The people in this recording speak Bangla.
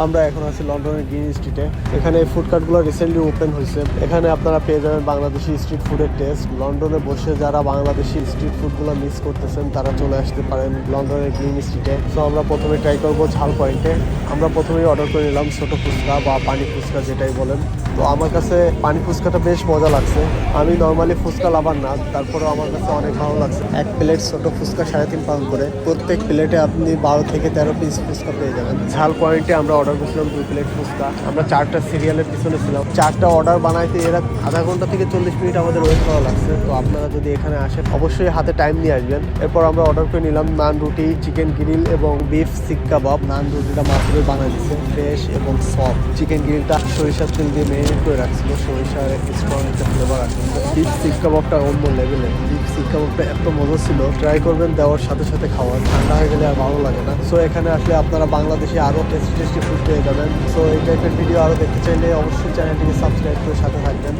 আমরা এখন আছি লন্ডনের গ্রিন স্ট্রিটে। এখানে এই ফুডকার্টগুলো রিসেন্টলি ওপেন হয়েছে। এখানে আপনারা পেয়ে যাবেন বাংলাদেশি স্ট্রিট ফুডের টেস্ট। লন্ডনে বসে যারা বাংলাদেশি স্ট্রিট ফুডগুলো মিস করতেছেন তারা চলে আসতে পারেন লন্ডনের গ্রিন স্ট্রিটে। সো আমরা প্রথমে ট্রাই করবো ঝাল পয়েন্টে। আমরা প্রথমেই অর্ডার করে নিলাম ছোট ফুচকা বা পানি ফুচকা যেটাই বলেন। তো আমার কাছে পানি ফুচকাটা বেশ মজা লাগছে। আমি নর্মালি ফুচকা লাভার না, তারপরেও আমার কাছে অনেক ভালো লাগছে। এক প্লেট ছোট ফুচকা 3.5 পাউন্ড করে। প্রত্যেক প্লেটে আপনি 12 থেকে 13 পিস ফুচকা পেয়ে যাবেন। ঝাল পয়েন্টে আমরা অর্ডার করেছিলাম 2 প্লেট ফুচকা। আমরা 4টা সিরিয়ালের পিছনে ছিলাম। 4টা অর্ডার বানাইতে এরা আধা ঘন্টা থেকে 40 মিনিট আমাদের ওয়েট করা লাগছে। তো আপনারা যদি এখানে আসেন অবশ্যই হাতে টাইম নিয়ে আসবেন। এরপর আমরা অর্ডার করে নিলাম নান রুটি, চিকেন গ্রিল এবং বিফ সিক কাবাব। নান রুটিটা মাত্রই বানাই দিচ্ছে, ফ্রেশ এবং সফট। চিকেন গ্রিলটা সরিষার তেল দিয়ে মেরিনেট করে রাখছিল, সরিষার স্ট্রং একটা ফ্লেভার আছে। বিফ সিক কাবাবটা অন্য লেভেলের। বিফ সিক কাবাবটা এত মজা ছিল, ট্রাই করবেন দেওয়ার সাথে সাথে খাওয়ার। ঠান্ডা হয়ে গেলে আর ভালো লাগে না। সো এখানে আসলে আপনারা বাংলাদেশে আরও টেস্টি ফুড পেয়ে যাবেন। সো এই টাইপের ভিডিও আরও দেখতে চাইলে অবশ্যই চ্যানেলটিকে সাবস্ক্রাইব করে সাথে থাকবেন।